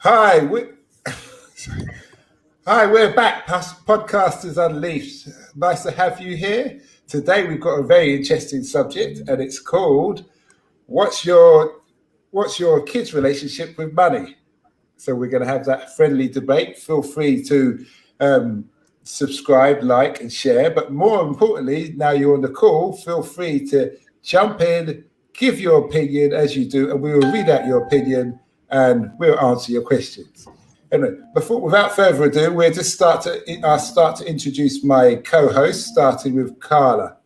Hi, we're back. Podcasters Unleashed. Nice to have you here. Today we've got a very interesting subject, and it's called "What's your kids' relationship with money?" So we're going to have that friendly debate. Feel free to subscribe, like, and share. But more importantly, now you're on the call, feel free to jump in, give your opinion as you do, and we will read out your opinion and we'll answer your questions. Anyway, without further ado, we'll just start to introduce my co-host, starting with Carla.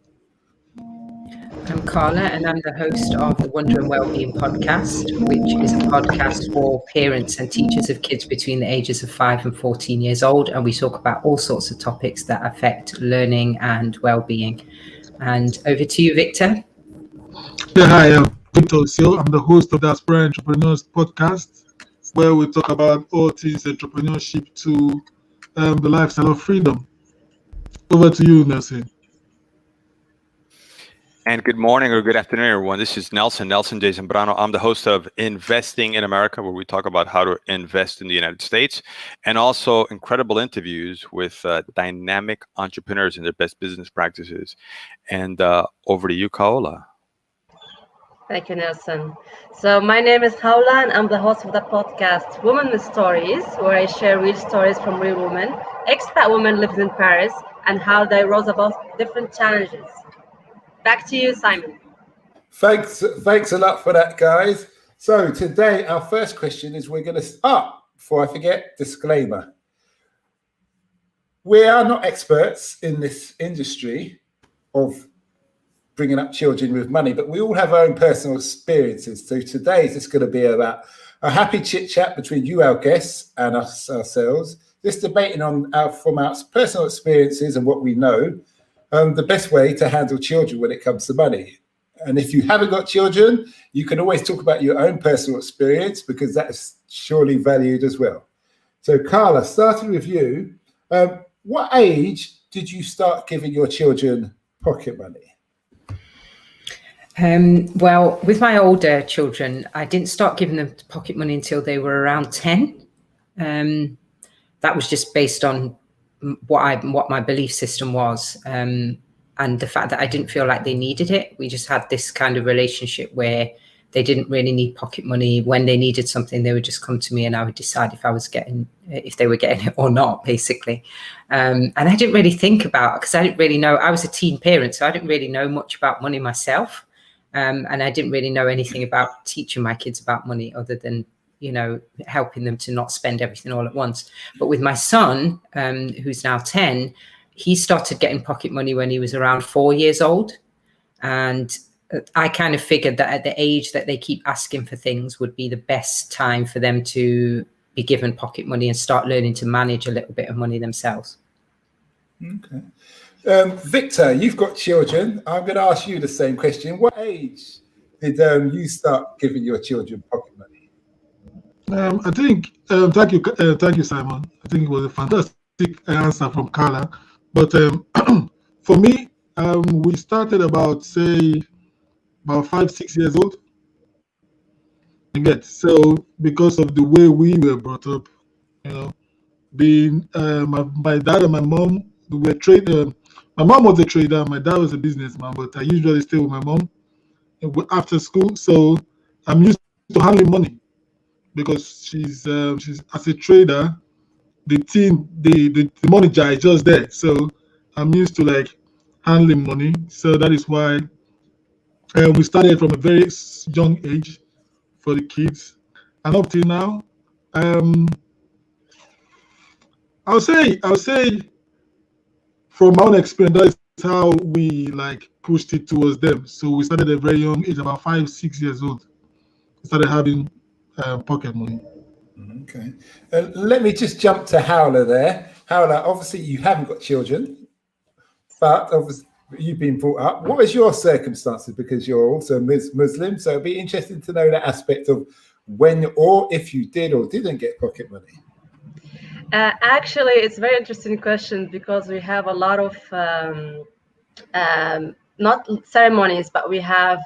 I'm Carla, and I'm the host of the Wellbeing podcast, which is a podcast for parents and teachers of kids between the ages of 5 and 14 years old. And we talk about all sorts of topics that affect learning and well-being. And over to you, Victor. Yeah, hi, I'm Victor Osio. I'm the host of the Aspirant Entrepreneurs podcast, where we talk about all things entrepreneurship to the lifestyle of freedom. Over to you, Nelson. And good morning or good afternoon, everyone. This is Nelson J. Zambrano. I'm the host of Investing in America, where we talk about how to invest in the United States, and also incredible interviews with dynamic entrepreneurs and their best business practices. And over to you, Kaola. Thank you, Nelson. So my name is Haula, and I'm the host of the podcast Women with Stories, where I share real stories from real women, expat women living in Paris, and how they rose above different challenges. Back to you, Simon. Thanks a lot for that, guys. So today, our first question is we're going to start, before I forget, disclaimer. We are not experts in this industry of bringing up children with money, but we all have our own personal experiences. So today is just going to be about a happy chit chat between you, our guests, and us ourselves, just debating from our personal experiences and what we know, the best way to handle children when it comes to money. And if you haven't got children, you can always talk about your own personal experience, because that is surely valued as well. So Carla, starting with you, what age did you start giving your children pocket money? Well, with my older children, I didn't start giving them pocket money until they were around 10. That was just based on what my belief system was, and the fact that I didn't feel like they needed it. We just had this kind of relationship where they didn't really need pocket money. When they needed something, they would just come to me, and I would decide if they were getting it or not, basically. And I didn't really think about, because I didn't really know. I was a teen parent, so I didn't really know much about money myself, and I didn't really know anything about teaching my kids about money other than helping them to not spend everything all at once. But with my son, who's now 10, he started getting pocket money when he was around 4 years old. And I kind of figured that at the age that they keep asking for things would be the best time for them to be given pocket money and start learning to manage a little bit of money themselves. Okay. Victor, you've got children. I'm going to ask you the same question. What age did you start giving your children pocket money? I think, thank you, Simon. I think it was a fantastic answer from Carla. But for me, we started about 5-6 years old. So because of the way we were brought up, being my dad and my mom, we were traders. My mom was a trader. My dad was a businessman, but I usually stay with my mom after school. So I'm used to handling money, because she's as a trader, the manager is just there. So I'm used to handling money. So that is why we started from a very young age for the kids, and up till now, I'll say from my own experience, that is how we pushed it towards them. So we started at a very young age, about 5-6 years old. We started having pocket money. Okay. Let me just jump to Howler there. Howler, obviously you haven't got children, but obviously you've been brought up. What is your circumstances? Because you're also Muslim, so it'd be interesting to know that aspect of when or if you did or didn't get pocket money. Actually, it's a very interesting question, because we have a lot of not ceremonies, but we have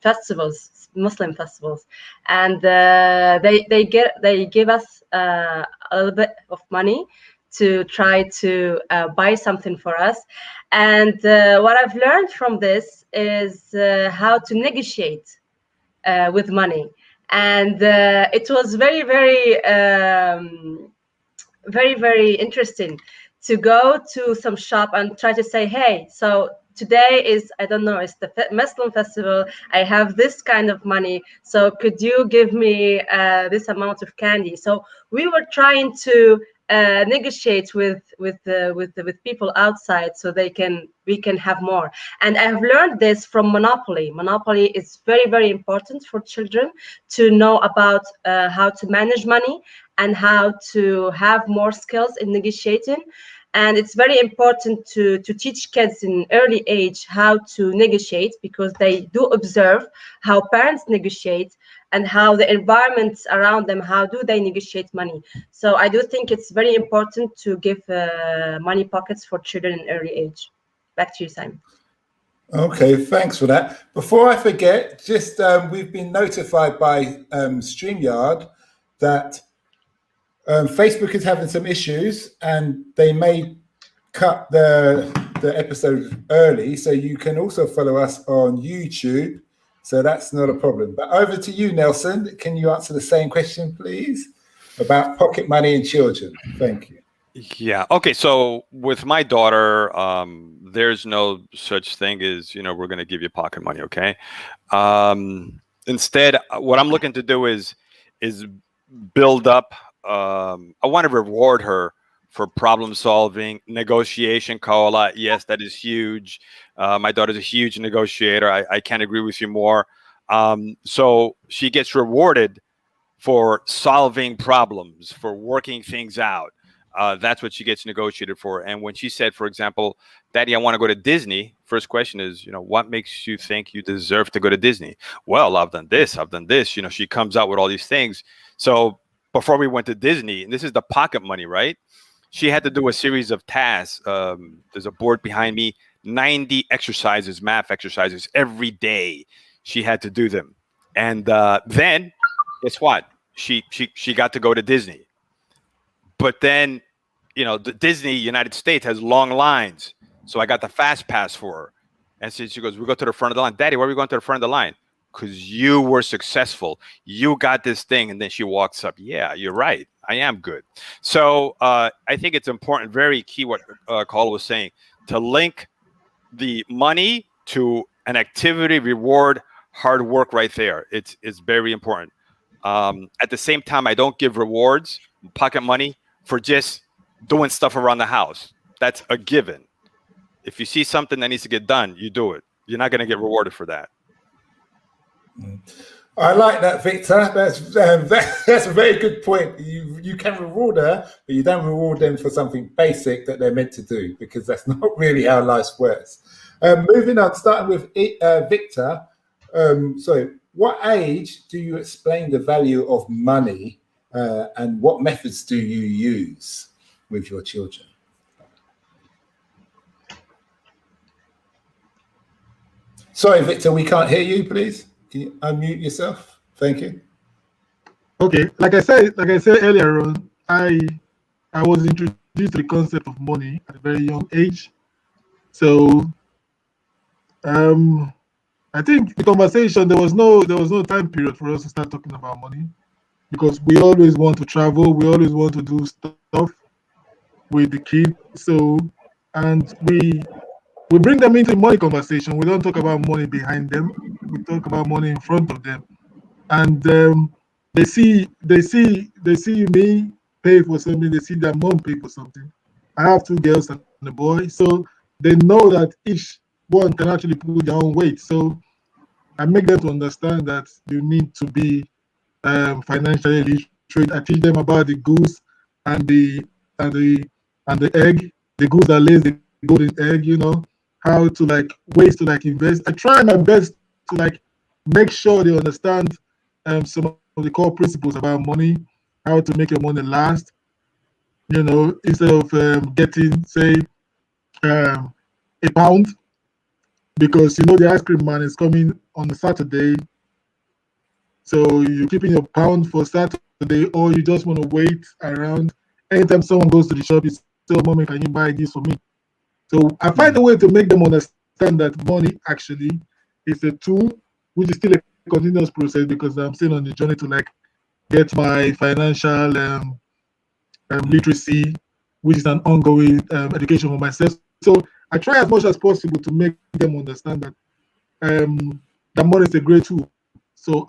festivals, Muslim festivals, and they give us a little bit of money to try to buy something for us. And what I've learned from this is how to negotiate with money. And it was very, very interesting to go to some shop and try to say, hey, so today is, I don't know, it's the Muslim festival. I have this kind of money. So could you give me this amount of candy? So we were trying to negotiate with people outside so we can have more. And I have learned this from Monopoly. Monopoly is very, very important for children to know about how to manage money and how to have more skills in negotiating. And it's very important to teach kids in early age how to negotiate, because they do observe how parents negotiate and how the environments around them, how do they negotiate money. So I do think it's very important to give money pockets for children in early age. Back to you, Simon. Okay, thanks for that. Before I forget, just we've been notified by StreamYard that Facebook is having some issues, and they may cut the episode early. So you can also follow us on YouTube. So that's not a problem. But over to you, Nelson. Can you answer the same question, please, about pocket money and children? Thank you. Yeah. Okay. So with my daughter, there's no such thing as, we're going to give you pocket money. Okay. Instead, what I'm looking to do is build up. I want to reward her for problem solving, negotiation. Kaola, yes, that is huge. My daughter's a huge negotiator. I can't agree with you more. So she gets rewarded for solving problems, for working things out. That's what she gets negotiated for. And when she said, for example, Daddy, I want to go to Disney, first question is, what makes you think you deserve to go to Disney? Well, I've done this. She comes out with all these things. So before we went to Disney, and this is the pocket money, right? She had to do a series of tasks. There's a board behind me, 90 exercises, math exercises every day. She had to do them. And then guess what? She got to go to Disney. But then, the Disney United States has long lines. So I got the fast pass for her. And so she goes, we go to the front of the line. Daddy, why are we going to the front of the line? Because you were successful. You got this thing. And then she walks up. Yeah, you're right. I am good. So I think it's important, very key what Carl was saying, to link the money to an activity, reward, hard work right there. It's very important. At the same time, I don't give rewards, pocket money, for just doing stuff around the house. That's a given. If you see something that needs to get done, you do it. You're not going to get rewarded for that. I like that, Victor. That's a very good point. You can reward her, but you don't reward them for something basic that they're meant to do, because that's not really how life works. Moving on, starting with Victor. So what age do you explain the value of money, and what methods do you use with your children? Sorry, Victor, we can't hear you, please. Can you unmute yourself? Thank you. Okay, like I said earlier on, I was introduced to the concept of money at a very young age. So I think the conversation, there was no time period for us to start talking about money, because we always want to travel, we always want to do stuff with the kids. So, and we bring them into money conversation. We don't talk about money behind them. We talk about money in front of them. And they see me pay for something. They see their mom pay for something. I have 2 girls and a boy, so they know that each one can actually put their own weight. So I make them to understand that you need to be financially literate. I teach them about the goose and the egg, the goose that lays the golden egg. How to ways to invest. I try my best to make sure they understand some of the core principles about money, how to make your money last. Instead of getting, say, a pound, because you know the ice cream man is coming on a Saturday. So you're keeping your pound for Saturday, or you just want to wait around. Anytime someone goes to the shop, you say, "Oh, mommy, can you buy this for me?" So I find a way to make them understand that money actually is a tool, which is still a continuous process because I'm still on the journey to like get my financial literacy, which is an ongoing education for myself. So I try as much as possible to make them understand that that money is a great tool. So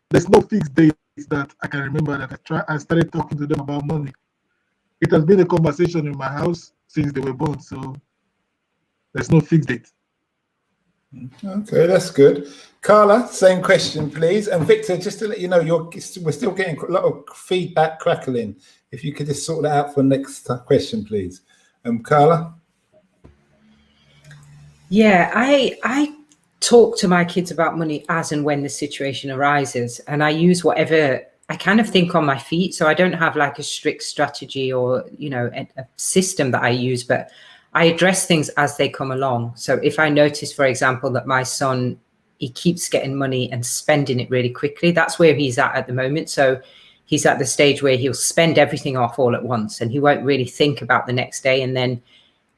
there's no fixed dates that I can remember that I started talking to them about money. It has been a conversation in my house since they were born, so there's no fixed date. Okay, that's good. Carla, same question, please. And Victor, just to let you know, we're still getting a lot of feedback crackling. If you could just sort that out for next question, please. Carla? Yeah, I talk to my kids about money as and when the situation arises, and I use whatever I kind of think on my feet. So I don't have like a strict strategy or, you know, a system that I use, but I address things as they come along. So if I notice, for example, that my son, he keeps getting money and spending it really quickly, that's where he's at the moment. So he's at the stage where he'll spend everything off all at once and he won't really think about the next day. And then,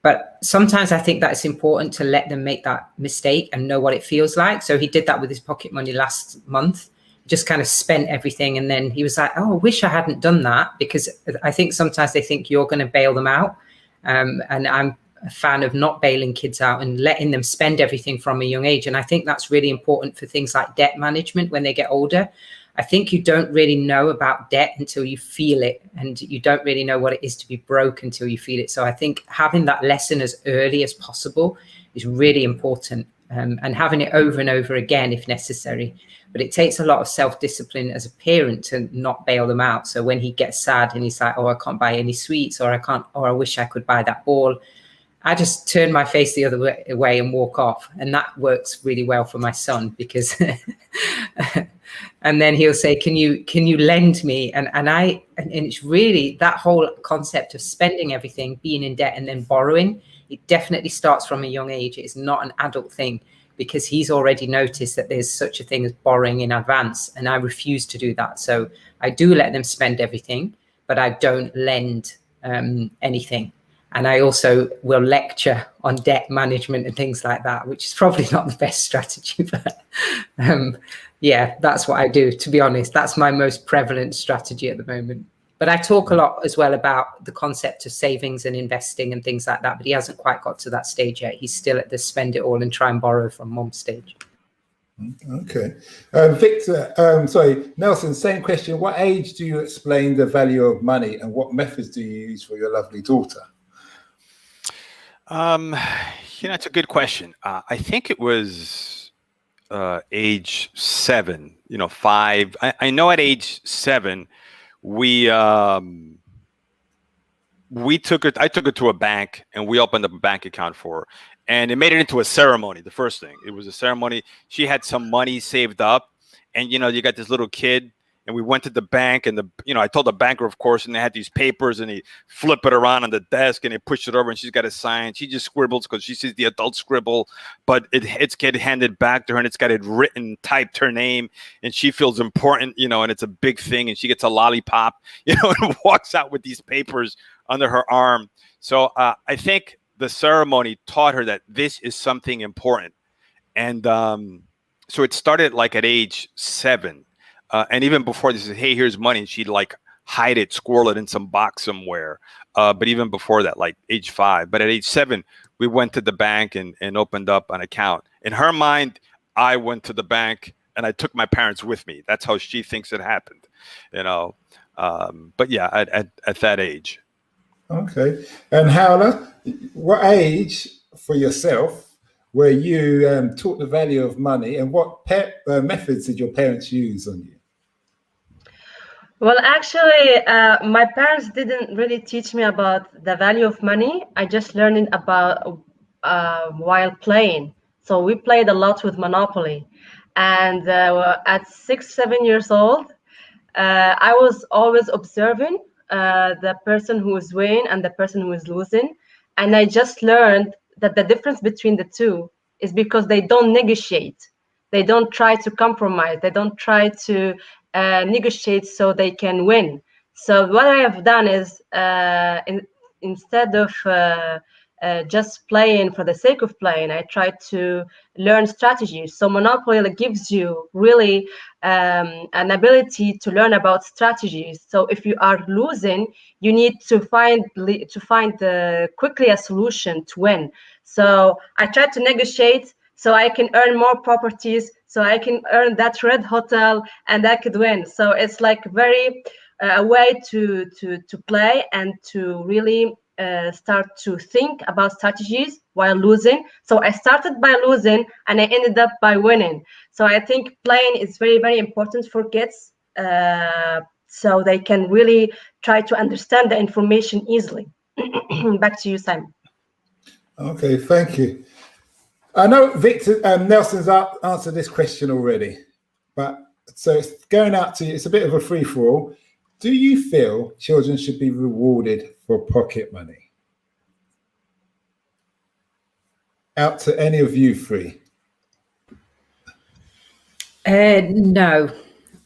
but sometimes I think that it's important to let them make that mistake and know what it feels like. So he did that with his pocket money last month, just kind of spent everything. And then he was like, oh, I wish I hadn't done that, because I think sometimes they think you're going to bail them out. And I'm a fan of not bailing kids out and letting them spend everything from a young age. And I think that's really important for things like debt management when they get older. I think you don't really know about debt until you feel it, and you don't really know what it is to be broke until you feel it. So I think having that lesson as early as possible is really important, and having it over and over again if necessary. But it takes a lot of self-discipline as a parent to not bail them out. So when he gets sad and he's like, oh, I can't buy any sweets, or I wish I could buy that ball, I just turn my face the other way and walk off. And that works really well for my son, because and then he'll say, can you lend me? And it's really that whole concept of spending everything, being in debt and then borrowing. It definitely starts from a young age. It's not an adult thing, because he's already noticed that there's such a thing as borrowing in advance. And I refuse to do that. So I do let them spend everything, but I don't lend anything. And I also will lecture on debt management and things like that, which is probably not the best strategy. But yeah, that's what I do, to be honest. That's my most prevalent strategy at the moment. But I talk a lot as well about the concept of savings and investing and things like that. But he hasn't quite got to that stage yet. He's still at the spend it all and try and borrow from mom stage. Okay. Victor, Nelson, same question. What age do you explain the value of money, and what methods do you use for your lovely daughter? It's a good question. I think it was age 7, 5. I know at age 7, I took her to a bank and we opened up a bank account for her, and it made it into a ceremony. The first thing, it was a ceremony. She had some money saved up, and you got this little kid, and we went to the bank, and I told the banker, of course, and they had these papers, and he flip it around on the desk, and he pushed it over, and she's got to sign. She just scribbles because she sees the adult scribble, but it's getting handed back to her, and it's got it written, typed her name, and she feels important, and it's a big thing, and she gets a lollipop, and walks out with these papers under her arm. So I think the ceremony taught her that this is something important, and so it started like at age 7. And even before this, hey, here's money. And she'd like hide it, squirrel it in some box somewhere. But even before that, like age 5. But at age 7, we went to the bank and opened up an account. In her mind, I went to the bank and I took my parents with me. That's how she thinks it happened, But yeah, at that age. Okay. And Howla, what age for yourself were you taught the value of money, and what methods did your parents use on you? Well, actually, my parents didn't really teach me about the value of money. I just learned it about while playing. So we played a lot with Monopoly. And at 6, 7 years old, I was always observing the person who is winning and the person who is losing. And I just learned that the difference between the two is because they don't negotiate. They don't try to compromise. They don't try to negotiate so they can win. So what I have done is instead of just playing for the sake of playing, I try to learn strategies. So Monopoly gives you really an ability to learn about strategies. So if you are losing, you need to find quickly a solution to win. So I try to negotiate so I can earn more properties, so I can earn that red hotel, and I could win. So it's like very a way to play and to really start to think about strategies while losing. So I started by losing and I ended up by winning. So I think playing is very, very important for kids, so they can really try to understand the information easily. Back to you, Simon. Okay, thank you. I know Victor Nelson's answered this question already, but so it's going out to you. It's a bit of a free for all. Do you feel children should be rewarded for pocket money? Out to any of you three. No,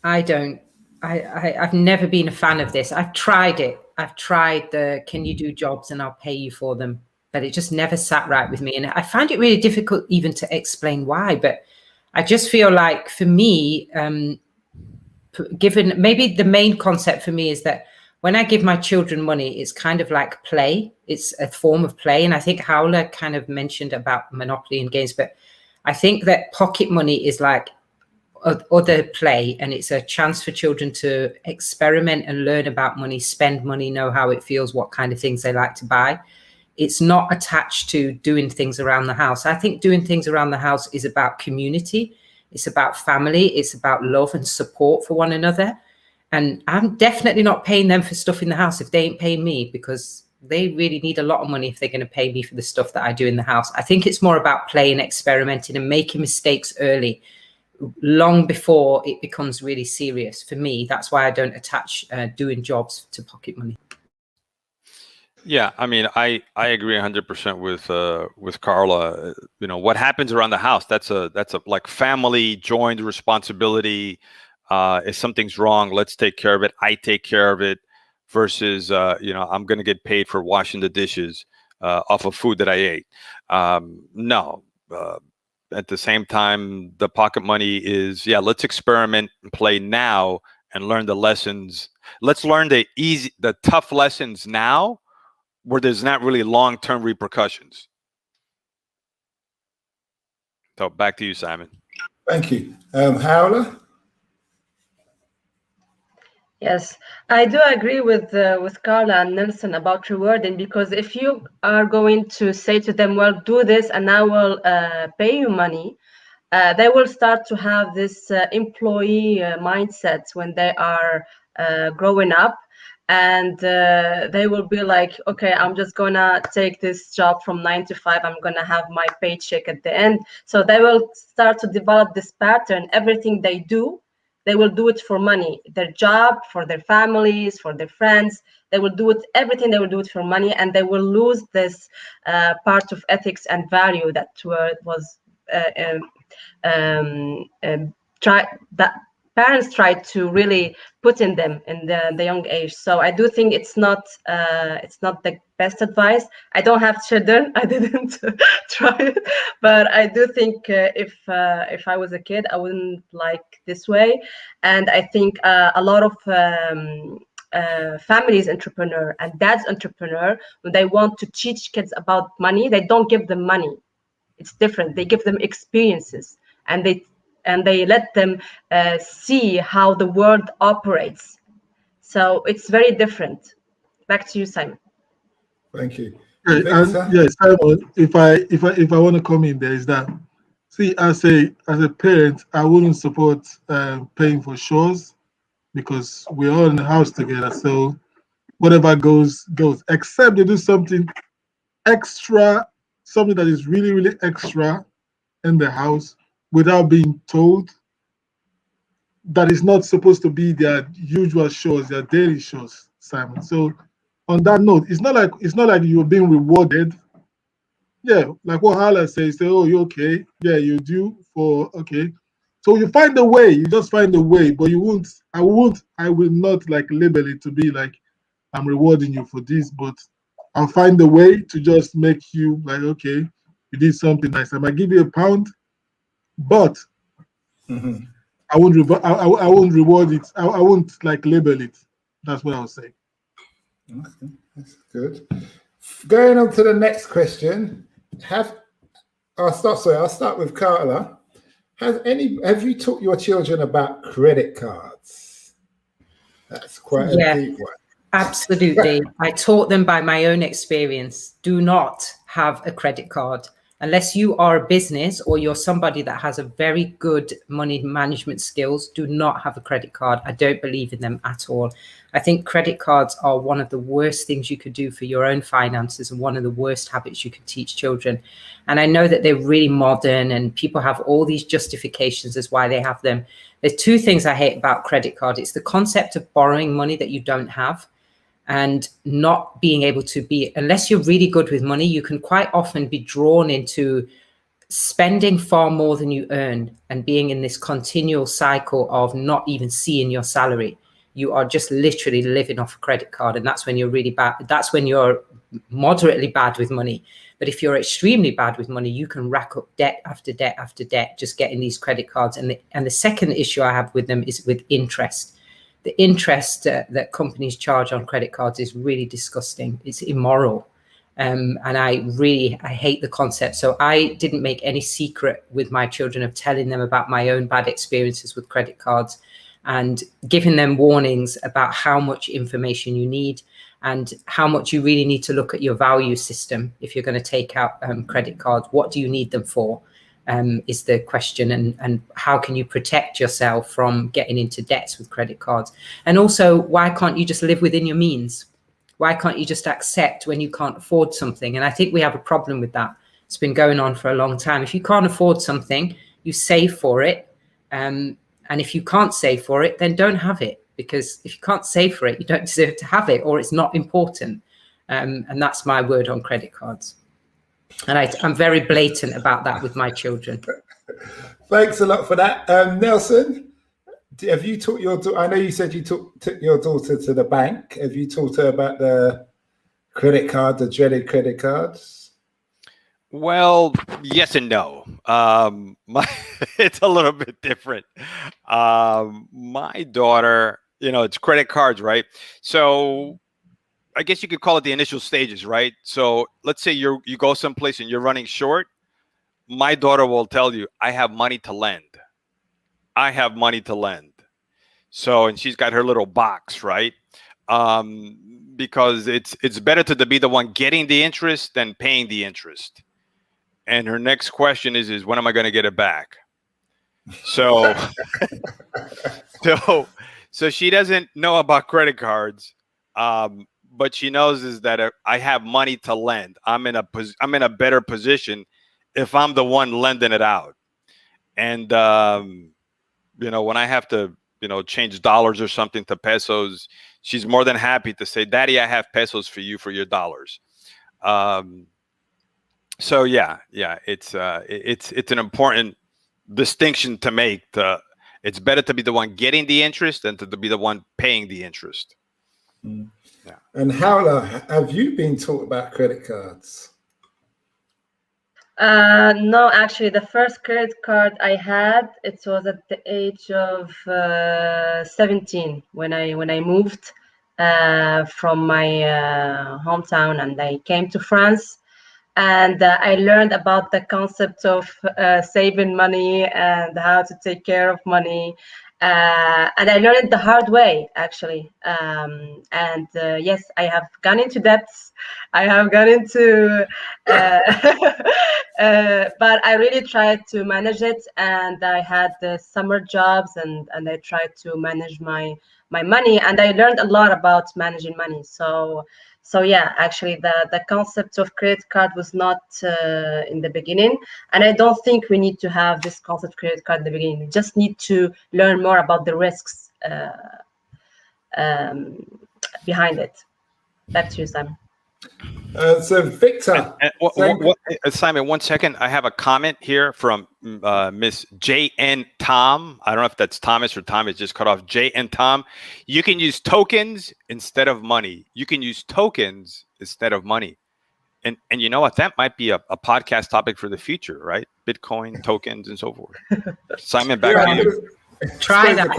I don't. I've never been a fan of this. I've tried it. I've tried the can you do jobs and I'll pay you for them, but it just never sat right with me. And I find it really difficult even to explain why. But I just feel like for me, given maybe the main concept for me is that when I give my children money, it's kind of like play. It's a form of play. And I think Howler kind of mentioned about Monopoly and games, but I think that pocket money is like other play, and it's a chance for children to experiment and learn about money, spend money, know how it feels, what kind of things they like to buy. It's not attached to doing things around the house. I think doing things around the house is about community. It's about family. It's about love and support for one another. And I'm definitely not paying them for stuff in the house if they ain't paying me, because they really need a lot of money if they're going to pay me for the stuff that I do in the house. I think it's more about playing, experimenting, and making mistakes early, long before it becomes really serious. For me, that's why I don't attach doing jobs to pocket money. Yeah, I mean, I agree 100% with Carla. You know, what happens around the house, that's a like family joined responsibility. If something's wrong, let's take care of it. I take care of it, versus you know, I'm going to get paid for washing the dishes off of food that I ate. No. At the same time, the pocket money is, yeah, let's experiment and play now and learn the lessons. Let's learn the tough lessons now, where there's not really long-term repercussions. So back to you, Simon. Thank you. Howler? Yes, I do agree with Carla and Nelson about rewarding, because if you are going to say to them, well, do this and I will pay you money, they will start to have this employee mindset when they are growing up. And they will be like, okay, I'm just gonna take this job from 9 to 5. I'm gonna have my paycheck at the end. So they will start to develop this pattern. Everything they do, they will do it for money. Their job, for their families, for their friends. They will do it, everything they will do it for money, and they will lose this part of ethics and value that was that parents try to really put in them in the young age. So I do think it's not the best advice. I don't have children. I didn't try it, but I do think if I was a kid, I wouldn't like this way. And I think a lot of families entrepreneur and dads entrepreneur, when they want to teach kids about money, they don't give them money. It's different. They give them experiences, and they let them see how the world operates. So it's very different. Back to you, Simon. Thank you. Yes, Simon, if I want to come in, there is that. See, as a parent, I wouldn't support paying for chores, because we're all in the house together. So whatever goes, except they do something extra, something that is really, really extra in the house without being told. That is not supposed to be their usual chores, their daily chores, Simon. So on that note, it's not like you're being rewarded Yeah, like what Hala says, say, oh, you okay? Yeah, you do for okay. So you find a way, you just find a way, but I will not like label it to be like I'm rewarding you for this, but I'll find a way to just make you like, okay, you did something nice. I might give you £1, but Mhm. I won't reward it. I won't like label it. That's what I was saying. Okay, that's good. Going on to the next question. I'll start with Carla. Have you taught your children about credit cards? That's quite a Yeah, deep one. absolutely. I taught them by my own experience. Do not have a credit card unless you are a business or you're somebody that has a very good money management skills. Do not have a credit card. I don't believe in them at all. I think credit cards are one of the worst things you could do for your own finances and one of the worst habits you could teach children. And I know that they're really modern and people have all these justifications as why they have them. There's two things I hate about credit card. It's the concept of borrowing money that you don't have and not being able to be, unless you're really good with money, you can quite often be drawn into spending far more than you earn and being in this continual cycle of not even seeing your salary. You are just literally living off a credit card. And that's when you're really bad. That's when you're moderately bad with money. But if you're extremely bad with money, you can rack up debt after debt after debt, just getting these credit cards. And the second issue I have with them is with interest. The interest that companies charge on credit cards is really disgusting. It's immoral. And I hate the concept. So I didn't make any secret with my children of telling them about my own bad experiences with credit cards and giving them warnings about how much information you need and how much you really need to look at your value system if you're going to take out credit cards. What do you need them for? Is the question, and how can you protect yourself from getting into debts with credit cards? And also, why can't you just live within your means? Why can't you just accept when you can't afford something? And I think we have a problem with that. It's been going on for a long time. If you can't afford something, you save for it. And if you can't save for it, then don't have it. Because if you can't save for it, you don't deserve to have it, or it's not important. And that's my word on credit cards. And I'm very blatant about that with my children. Thanks a lot for that. Nelson, have you taught your daughter? I know you said you took your daughter to the bank. Have you taught her about the credit card, the dreaded credit cards? Well, yes and no. It's a little bit different. My daughter, it's credit cards, right? So I guess you could call it the initial stages, right? So let's say you go someplace and you're running short. My daughter will tell you, I have money to lend. I have money to lend. So, and she's got her little box, right? Because it's better to be the one getting the interest than paying the interest. And her next question is when am I going to get it back? So, so she doesn't know about credit cards. But she knows is that I have money to lend. I'm in a better position if I'm the one lending it out. And when I have to change dollars or something to pesos, she's more than happy to say, "Daddy, I have pesos for you for your dollars." So yeah, it's an important distinction to make. It's better to be the one getting the interest than to be the one paying the interest. Mm. Yeah. And how have you been taught about credit cards? No, actually, the first credit card I had, it was at the age of 17 when I moved from my hometown and I came to France. And I learned about the concept of saving money and how to take care of money. And I learned it the hard way, actually. Yes, I have gone into debts. I have gone into, but I really tried to manage it. And I had summer jobs, and I tried to manage my money. And I learned a lot about managing money. So yeah, actually, the concept of credit card was not in the beginning, and I don't think we need to have this concept of credit card in the beginning. We just need to learn more about the risks behind it. Back to you, Sam. So Victor, Simon, 1 second. I have a comment here from Miss J.N. Tom. I don't know if that's Thomas or Tom is just cut off. J.N. Tom. You can use tokens instead of money. You can use tokens instead of money. And you know what? That might be a podcast topic for the future, right? Bitcoin, tokens, and so forth. Simon, back to you. Try that.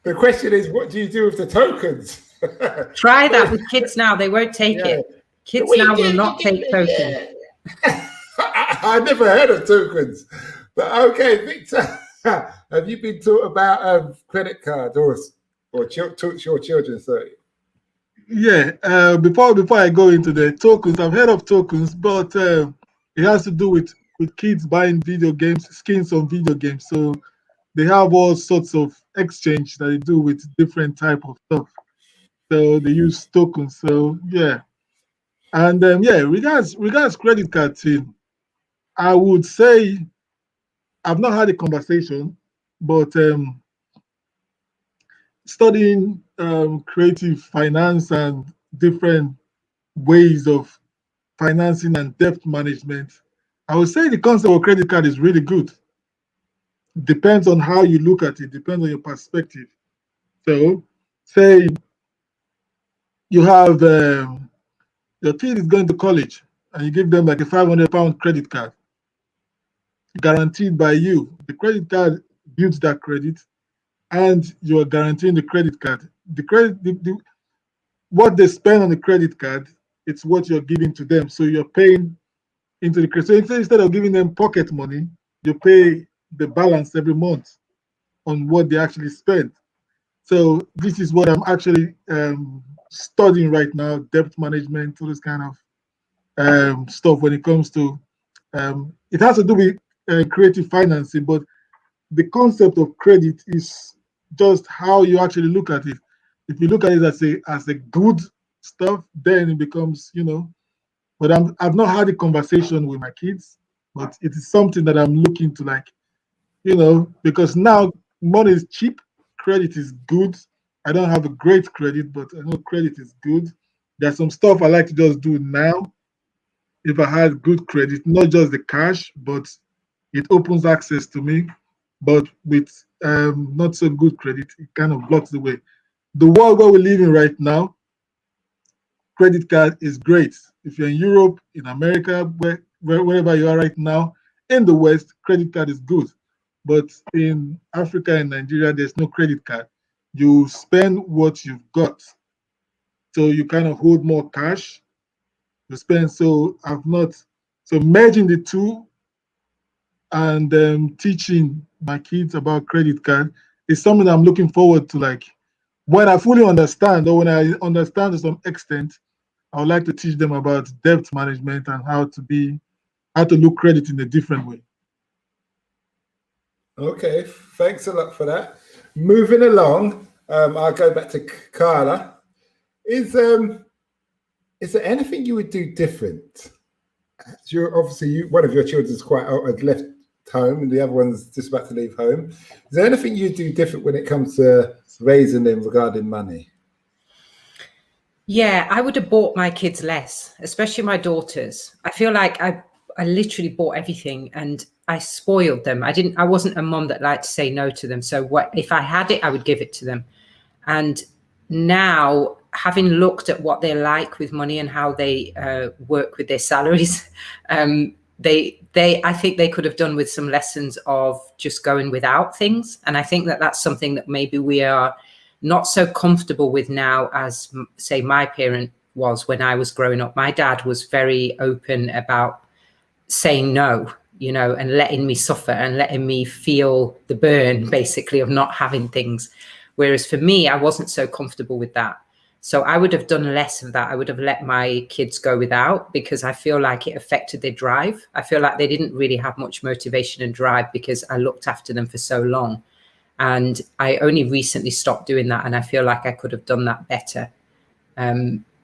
The question is, what do you do with the tokens? Try that with kids now. They won't take it. Kids now will not take tokens. I never heard of tokens. But okay, Victor, have you been taught about credit card or taught your children? Sorry. Yeah. Before I go into the tokens, I've heard of tokens, but it has to do with kids buying video games, skins on video games. So they have all sorts of exchange that they do with different type of stuff. So they use tokens. So yeah. And regards credit card team, I would say I've not had a conversation, but studying creative finance and different ways of financing and debt management, I would say the concept of credit card is really good. Depends on how you look at it, depends on your perspective. So, say you have your kid is going to college and you give them like a £500 credit card guaranteed by you. The credit card builds that credit and you're guaranteeing the credit card. What they spend on the credit card, it's what you're giving to them. So you're paying into the credit. So instead of giving them pocket money, you pay the balance every month on what they actually spend. So this is what I'm actually studying right now: debt management, all this kind of stuff. When it comes to, it has to do with creative financing, but the concept of credit is just how you actually look at it. If you look at it as a good stuff, then it becomes, But I've not had a conversation with my kids, but it is something that I'm looking to, like, because now money is cheap, credit is good. I don't have a great credit, but I know credit is good. There's some stuff I like to just do now. If I had good credit, not just the cash, but it opens access to me. But with not so good credit, it kind of blocks the way. The world where we live in right now, credit card is great. If you're in Europe, in America, wherever you are right now, in the West, credit card is good. But in Africa and Nigeria, there's no credit card. You spend what you've got. So you kind of hold more cash. You spend. So merging the two and teaching my kids about credit card is something I'm looking forward to. Like, when I fully understand, or when I understand to some extent, I would like to teach them about debt management and how to look credit in a different way. Okay, thanks a lot for that. Moving along, I'll go back to Carla. Is there anything you would do different? Obviously, one of your children's had left home and the other one's just about to leave home. Is there anything you do different when it comes to raising them regarding money? Yeah, I would have bought my kids less, especially my daughters. I feel like I literally bought everything and I spoiled them. I wasn't a mom that liked to say no to them. So if I had it, I would give it to them. And now, having looked at what they're like with money and how they work with their salaries, I think they could have done with some lessons of just going without things. And I think that that's something that maybe we are not so comfortable with now as, say, my parent was when I was growing up. My dad was very open about saying no, and letting me suffer and letting me feel the burn, basically, of not having things. Whereas for me, I wasn't so comfortable with that. So I would have done less of that. I would have let my kids go without, because I feel like it affected their drive. I feel like they didn't really have much motivation and drive because I looked after them for so long. And I only recently stopped doing that. And I feel like I could have done that better.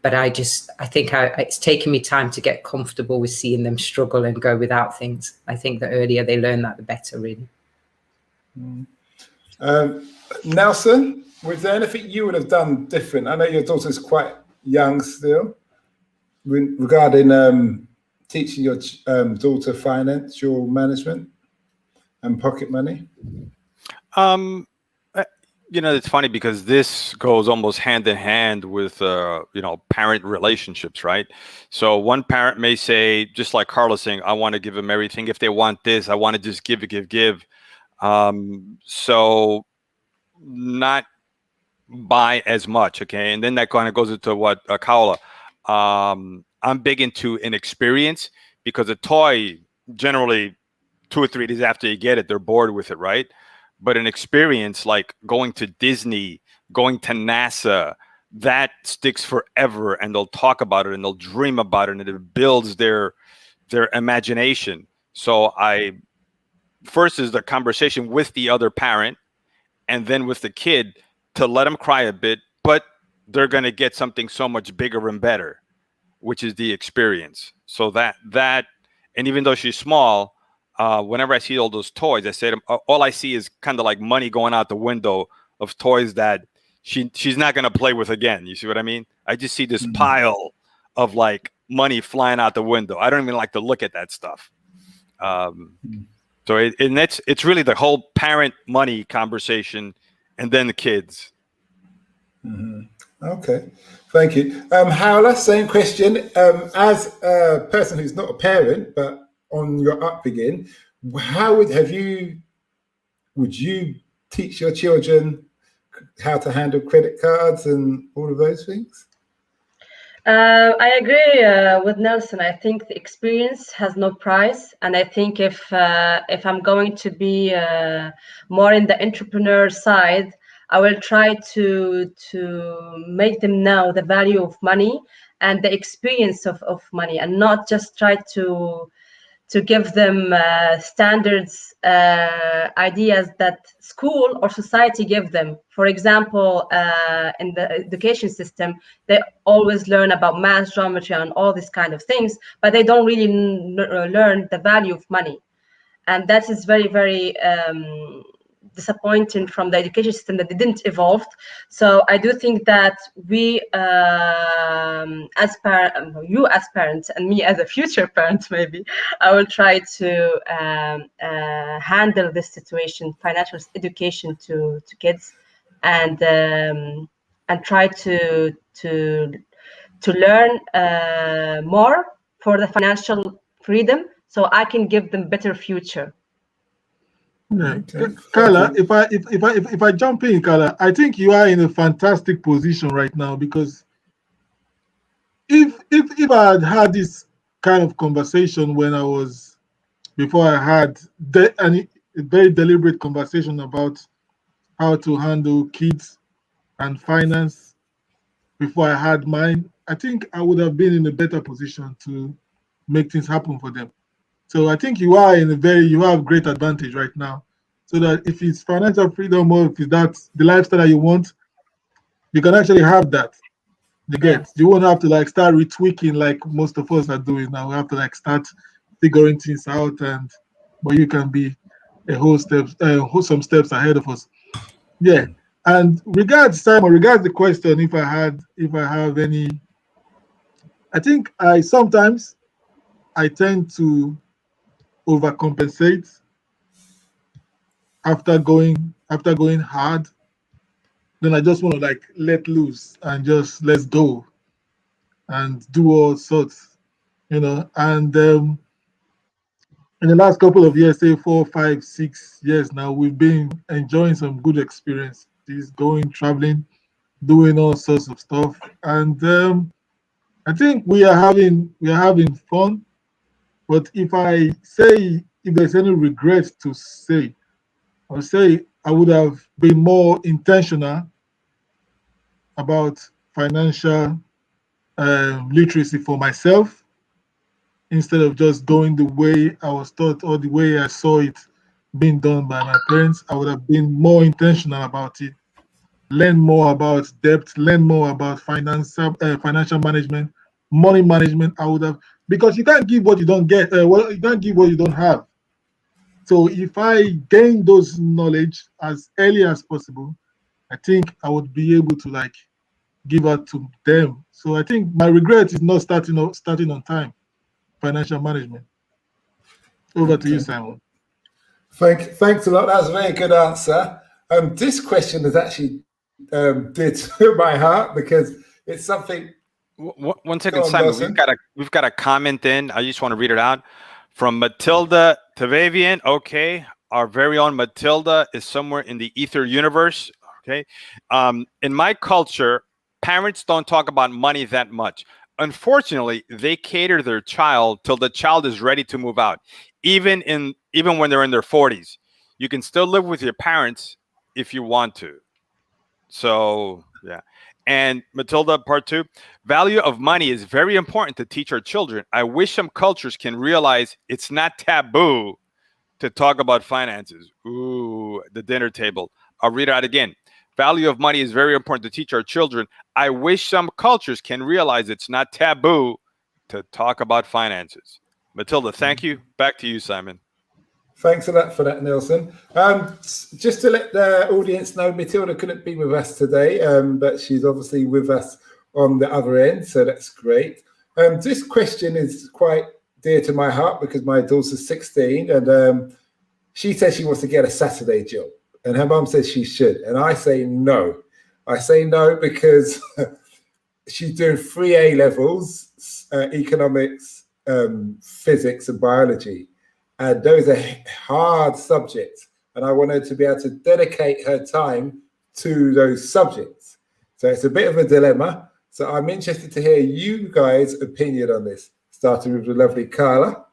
But I think it's taken me time to get comfortable with seeing them struggle and go without things. I think the earlier they learn that, the better, really. Nelson, was there anything you would have done different? I know your daughter's quite young still. regarding teaching your daughter financial management and pocket money? It's funny because this goes almost hand in hand with parent relationships, right? So one parent may say, just like Carla's saying, I want to give them everything. If they want this, I want to just give. So not buy as much, okay? And then that kind of goes into what Kaola. I'm big into an experience, because a toy, generally 2 or 3 days after you get it, they're bored with it, right? But an experience like going to Disney, going to NASA, that sticks forever, and they'll talk about it and they'll dream about it, and it builds their imagination. So first is the conversation with the other parent, and then with the kid, to let them cry a bit, but they're going to get something so much bigger and better, which is the experience. So that, and even though she's small, whenever I see all those toys, I say to them, all I see is kind of like money going out the window of toys that she's not going to play with again. You see what I mean? I just see this pile of like money flying out the window. I don't even like to look at that stuff. So it's really the whole parent money conversation, and then the kids. Okay, thank you. Howla, same question. As a person who's not a parent, but on your upbringing, would you teach your children how to handle credit cards and all of those things? I agree with Nelson. I think the experience has no price, and I think if I'm going to be more in the entrepreneur side, I will try to make them know the value of money and the experience of money, and not just try to give them standards, ideas that school or society give them. For example, in the education system, they always learn about math, geometry, and all these kind of things, but they don't really learn the value of money. And that is very, very disappointing from the education system, that they didn't evolve. So I do think that we, as parents, and me as a future parent, maybe I will try to handle this situation, financial education to kids, and try to learn more for the financial freedom, so I can give them better future. Yeah. Okay. Carla, if I jump in, Carla, I think you are in a fantastic position right now, because if I had had this kind of conversation before I had a very deliberate conversation about how to handle kids and finance before I had mine, I think I would have been in a better position to make things happen for them. So I think you have great advantage right now. So that if it's financial freedom, or if that's the lifestyle that you want, you can actually have that. You won't have to like start retweaking like most of us are doing now. We have to like start figuring things out, but you can be some steps ahead of us. Yeah. And regards the question, if I have any, I think sometimes I tend to overcompensate after going hard. Then I just want to like let loose and just let's go and do all sorts, And in the last couple of years, say 4, 5, 6 years now, we've been enjoying some good experiences, going traveling, doing all sorts of stuff, and I think we are having fun. But if there's any regret to say, I would say I would have been more intentional about financial literacy for myself, instead of just going the way I was taught or the way I saw it being done by my parents. I would have been more intentional about it, learn more about debt, learn more about financial management, money management. I would have, because you can't give what you don't get. You can't give what you don't have. So if I gain those knowledge as early as possible, I think I would be able to like give out to them. So I think my regret is not starting on time. Financial management. Over to you, Simon. Thanks a lot. That was a very good answer. This question is actually dear to my heart because it's something. One second, Simon. We've got a comment in. I just want to read it out from Matilda Tavavian. Okay, our very own Matilda is somewhere in the ether universe. Okay, in my culture, parents don't talk about money that much. Unfortunately, they cater their child till the child is ready to move out. Even when they're in their 40s, you can still live with your parents if you want to. So yeah. And Matilda, part 2, value of money is very important to teach our children. I wish some cultures can realize it's not taboo to talk about finances. Ooh, the dinner table. I'll read it out again. Value of money is very important to teach our children. I wish some cultures can realize it's not taboo to talk about finances. Matilda, thank you. Back to you, Simon. Thanks a lot for that, Nelson. Just to let the audience know, Matilda couldn't be with us today, but she's obviously with us on the other end, so that's great. This question is quite dear to my heart because my daughter's 16, and she says she wants to get a Saturday job, and her mum says she should, and I say no. I say no because she's doing 3 A levels, economics, physics, and biology. And those are hard subjects. And I want her to be able to dedicate her time to those subjects. So it's a bit of a dilemma. So I'm interested to hear you guys' opinion on this, starting with the lovely Carla.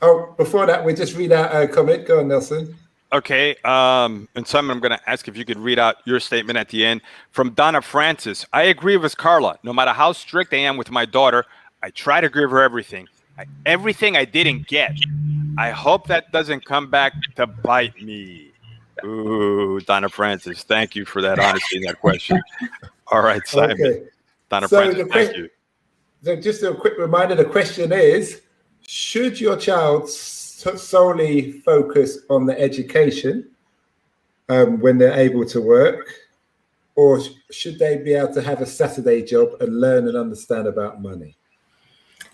Oh, before that, we'll just read out a comment. Go on, Nelson. Okay. And Simon, I'm going to ask if you could read out your statement at the end. From Donna Francis, I agree with Carla. No matter how strict I am with my daughter, I try to give her everything. Everything I didn't get. I hope that doesn't come back to bite me. Ooh, Donna Francis, thank you for that honesty in that question. All right, Simon. Okay. Donna Francis, thank you. So just a quick reminder, the question is, should your child solely focus on the education when they're able to work, or should they be able to have a Saturday job and learn and understand about money?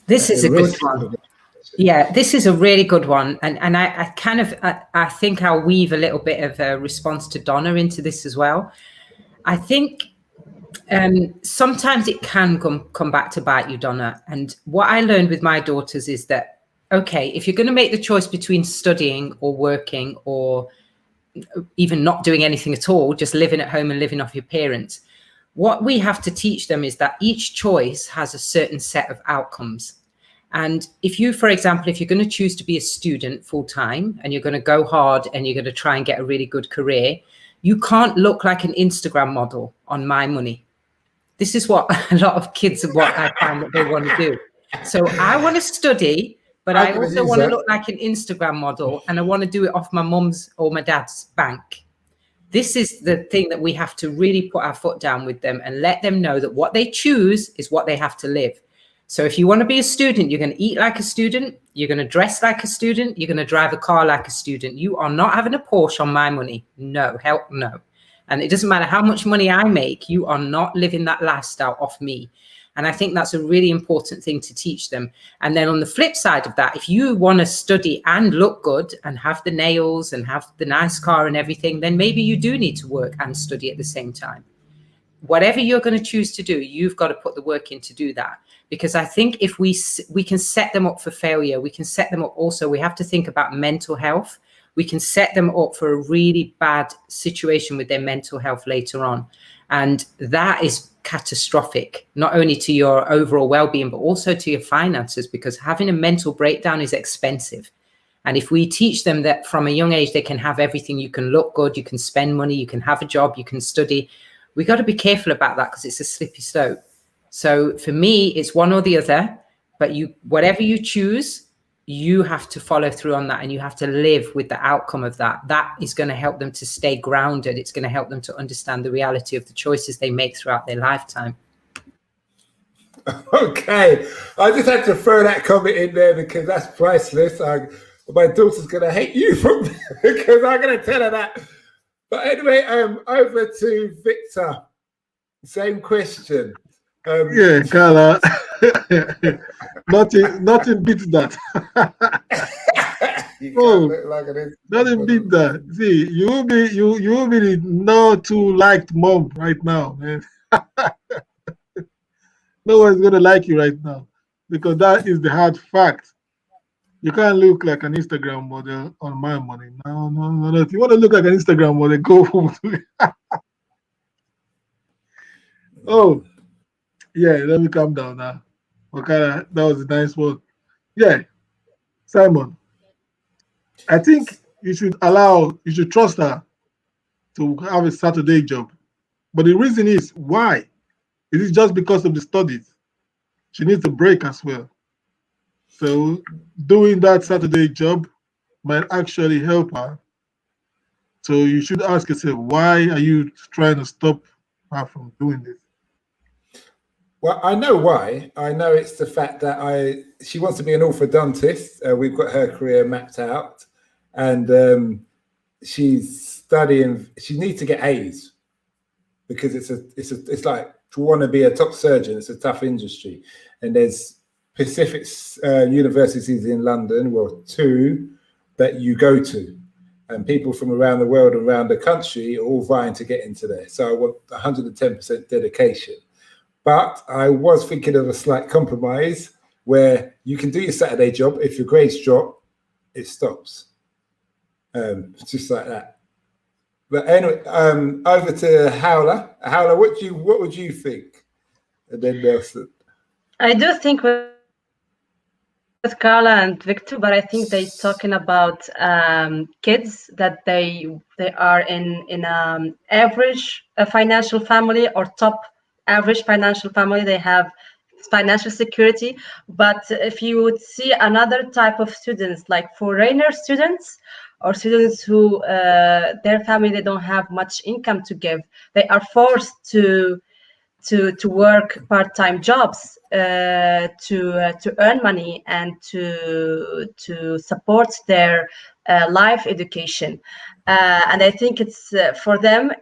This is a good one. Yeah, this is a really good one. And I think I'll weave a little bit of a response to Donna into this as well. I think sometimes it can come back to bite you, Donna. And what I learned with my daughters is that, okay, if you're going to make the choice between studying or working or even not doing anything at all, just living at home and living off your parents, what we have to teach them is that each choice has a certain set of outcomes. And if you, for example, if you're going to choose to be a student full time and you're going to go hard and you're going to try and get a really good career, you can't look like an Instagram model on my money. This is what a lot of kids what I find that they want to do. So I want to study, but I also want to look like an Instagram model, and I want to do it off my mum's or my dad's bank. This is the thing that we have to really put our foot down with them and let them know that what they choose is what they have to live. So if you want to be a student, you're going to eat like a student, you're going to dress like a student, you're going to drive a car like a student. You are not having a Porsche on my money. No, hell no. And it doesn't matter how much money I make, you are not living that lifestyle off me. And I think that's a really important thing to teach them. And then on the flip side of that, if you want to study and look good and have the nails and have the nice car and everything, then maybe you do need to work and study at the same time. Whatever you're going to choose to do, you've got to put the work in to do that. Because I think if we can set them up for failure, we can set them up also, we have to think about mental health. We can set them up for a really bad situation with their mental health later on. And that is catastrophic, not only to your overall well-being, but also to your finances, because having a mental breakdown is expensive. And if we teach them that from a young age, they can have everything, you can look good, you can spend money, you can have a job, you can study, we got to be careful about that because it's a slippery slope. So for me, it's one or the other, but whatever you choose, you have to follow through on that, and you have to live with the outcome of that. That is going to help them to stay grounded. It's going to help them to understand the reality of the choices they make throughout their lifetime. Okay. I just had to throw that comment in there because that's priceless. My daughter's going to hate you because I'm going to tell her that. But anyway, over to Victor. Same question. Yeah, Carla. nothing beats that. You can't Oh, look like an nothing beats that. See, you will be the not too liked mom right now, man. No one's gonna like you right now because that is the hard fact. You can't look like an Instagram model on my money. No, no, no, no. If you want to look like an Instagram model, go home. Oh, yeah, let me calm down now. Okay, that was a nice one. Yeah, Simon, I think you should trust her to have a Saturday job. But the reason is why? Is it just because of the studies? She needs a break as well. So doing that Saturday job might actually help her. So you should ask yourself, why are you trying to stop her from doing this? Well, I know why. I know it's the fact that she wants to be an orthodontist. We've got her career mapped out, and she's studying. She needs to get A's because it's like to want to be a top surgeon. It's a tough industry, and there's Pacific universities in London, well, 2 that you go to, and people from around the world, around the country, are all vying to get into there. So I want 110% dedication. But I was thinking of a slight compromise where you can do your Saturday job. If your grades drop, it stops. Just like that. But anyway, over to Howler. Howler, what would you think? And then Nelson. I do think with Carla and Victor, but I think they're talking about kids that they are in average financial family or top average financial family. They have financial security. But if you would see another type of students, like foreigner students or students who their family, they don't have much income to give, they are forced to work part-time jobs to earn money and to support their life education. And I think it's for them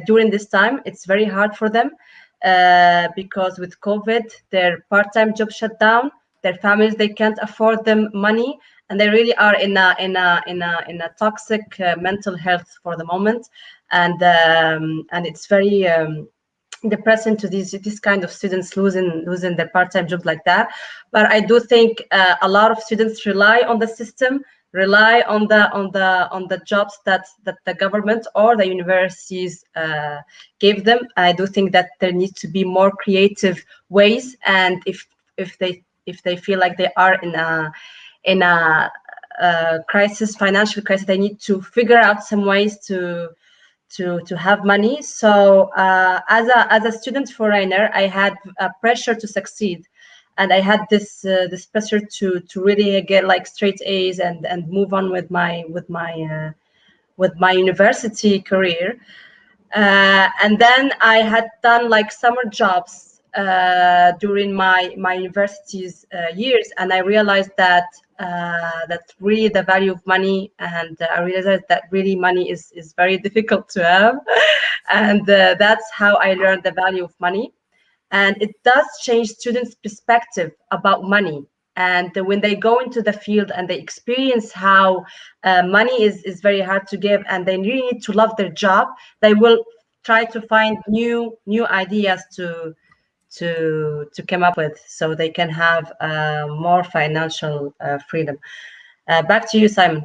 during this time, it's very hard for them because with COVID, their part-time job shut down. Their families, they can't afford them money, and they really are in a toxic mental health for the moment, and it's very depressing to this kind of students losing their part-time job like that. But I do think a lot of students rely on the system, rely on the jobs that the government or the universities give them. I do think that there needs to be more creative ways, and if they feel like they are in a crisis, financial crisis, they need to figure out some ways to have money. So as a student foreigner, I had pressure to succeed, and I had this pressure to really get like straight A's and move on with my university career. And then I had done like summer jobs during my university's years, and I realized that really the value of money, and I realized that really money is very difficult to have, and that's how I learned the value of money. And it does change students' perspective about money. And when they go into the field and they experience how money is very hard to give, and they really need to love their job, they will try to find new ideas to come up with, so they can have more financial freedom. Back to you, Simon.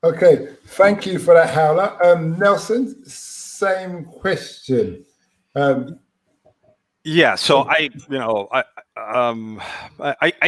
Okay, thank you for that, Howler. Nelson, same question. Yeah, so I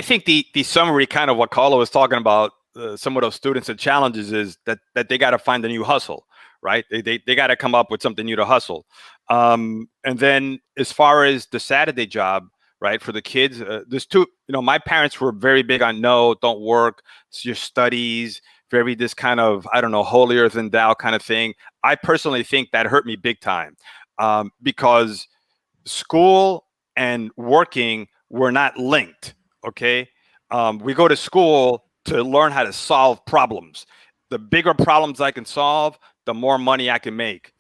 think the summary, kind of what Carla was talking about, some of those students and challenges, is that they got to find a new hustle, right? They got to come up with something new to hustle. And then as far as the Saturday job, right, for the kids, there's two. My parents were very big on don't work, it's your studies. Very this kind of, I don't know, holier than thou kind of thing. I personally think that hurt me big time because school and working were not linked. Okay. We go to school to learn how to solve problems. The bigger problems I can solve, the more money I can make.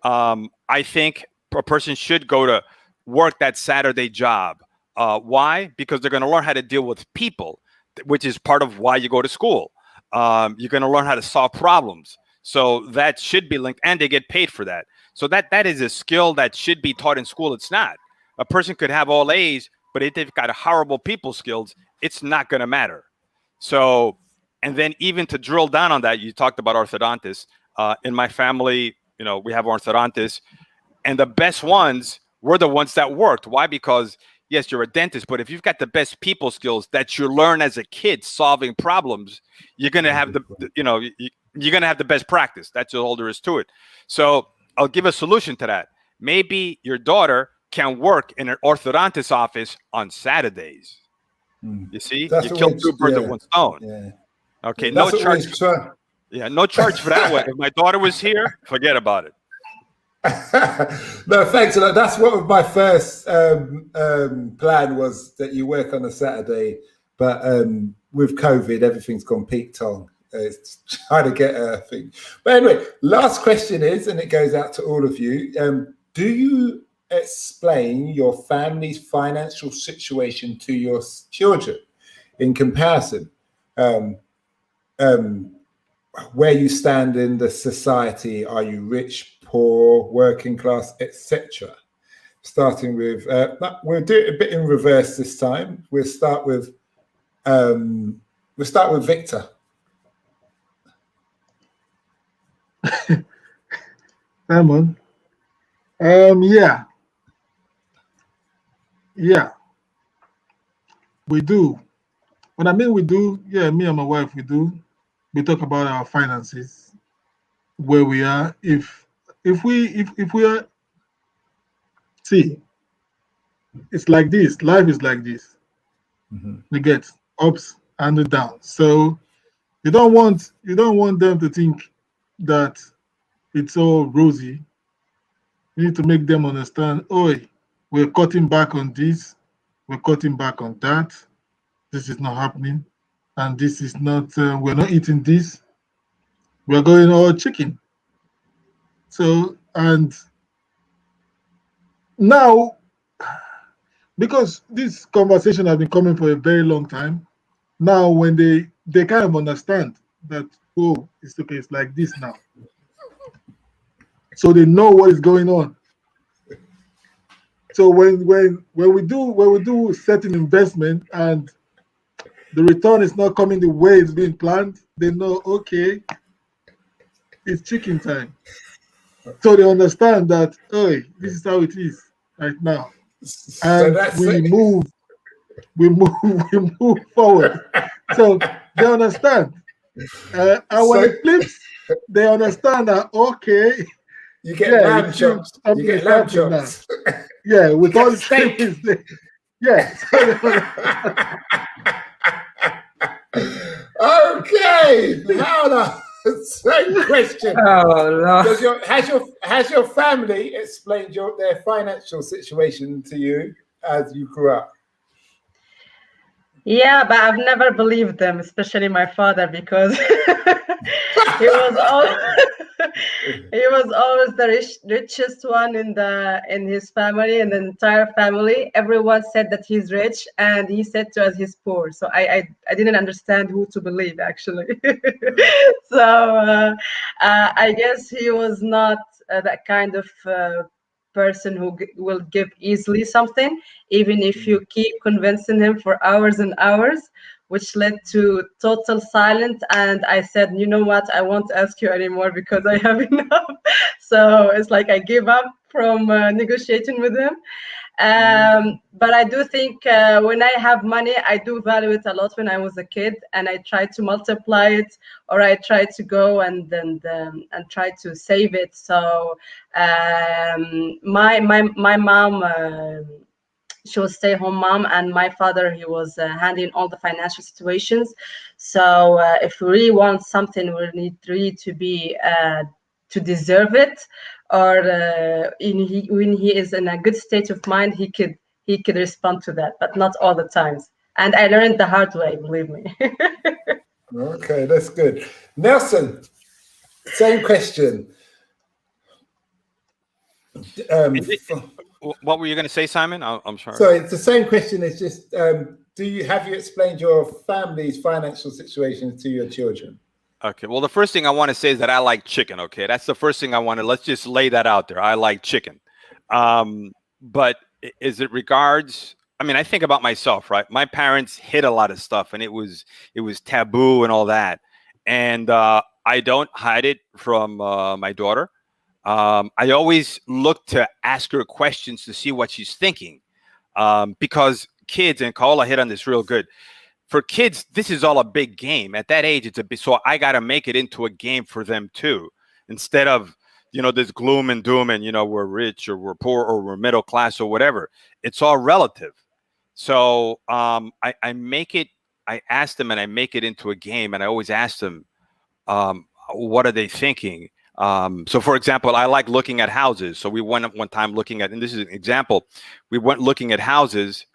I think a person should go to work that Saturday job. Why? Because they're going to learn how to deal with people, which is part of why you go to school. You're going to learn how to solve problems. So that should be linked, and they get paid for that. So that is a skill that should be taught in school. It's not. A person could have all A's, but if they've got horrible people skills, it's not going to matter. So, and then even to drill down on that, you talked about orthodontists. In my family, we have orthodontists, and the best ones were the ones that worked. Why? Because yes, you're a dentist, but if you've got the best people skills that you learn as a kid solving problems, you're going to have you're going to have the best practice. That's all there is to it. So I'll give a solution to that. Maybe your daughter can work in an orthodontist office on Saturdays. You see, you killed two birds with one stone. Yeah. Okay, That's no charge. Yeah, no charge for that one. If my daughter was here, forget about it. No, thanks a lot. That's what my first plan was, that you work on a Saturday, but with COVID, everything's gone peak tong. It's trying to get a thing. But anyway, last question is, and it goes out to all of you. Do you explain your family's financial situation to your children in comparison? Where you stand in the society? Are you rich, poor, working class, etc.? Starting with, we'll do it a bit in reverse this time. We'll start with Victor. Simon. Yeah, we do. When I mean we do, me and my wife, we do. We talk about our finances, where we are. If we are, see, it's like this. Life is like this. Mm-hmm. We get ups and downs. So you don't want them to think that it's all rosy. You need to make them understand, we're cutting back on this, we're cutting back on that. This is not happening, and this is not. We're not eating this. We're going all chicken. So, and now, because this conversation has been coming for a very long time, now when they kind of understand that, it's okay, it's like this now. So they know what is going on. So when we do certain investment and the return is not coming the way it's being planned, they know, okay, it's chicken time. So they understand that, this is how it is right now. And we move forward. So they understand. And when it flips, they understand that, okay, you get lamb chops. You get lamb chops. Yeah, with all the steak. Yeah. Okay, now same question. Oh, Lord. Has your family explained their financial situation to you as you grew up? Yeah, but I've never believed them, especially my father, because he was always the richest one in his family, and the entire family. Everyone said that he's rich, and he said to us he's poor. So I didn't understand who to believe, actually. So I guess he was not that kind of person who will give easily something, even if you keep convincing him for hours and hours, which led to total silence. And I said, you know what, I won't ask you anymore because I have enough. So it's like I gave up from negotiating with him. But I do think when I have money, I do value it a lot when I was a kid, and I try to multiply it, or I try to go and try to save it. So my mom, she was stay-home mom, and my father, he was handling all the financial situations. So if we really want something, we need really to be to deserve it, or when he is in a good state of mind, he could respond to that, but not all the times. And I learned the hard way, believe me. Okay, that's good. Nelson, same question. What were you going to say, Simon? I'm sorry. So it's the same question. It's just, have you explained your family's financial situation to your children? Okay. Well, the first thing I want to say is that I like chicken. Okay, that's the first thing I want to. Let's just lay that out there. I like chicken. But is it regards? I mean, I think about myself, right? My parents hid a lot of stuff, and it was taboo and all that. And I don't hide it from my daughter. I always look to ask her questions to see what she's thinking, because kids, and Kaola hit on this real good. For kids, this is all a big game. At that age, it's a big, so I got to make it into a game for them too, instead of, this gloom and doom and, we're rich or we're poor or we're middle class or whatever. It's all relative. So I ask them and I make it into a game, and I always ask them, what are they thinking? So for example, I like looking at houses. So we went one time looking at, and this is an example, we went looking at houses,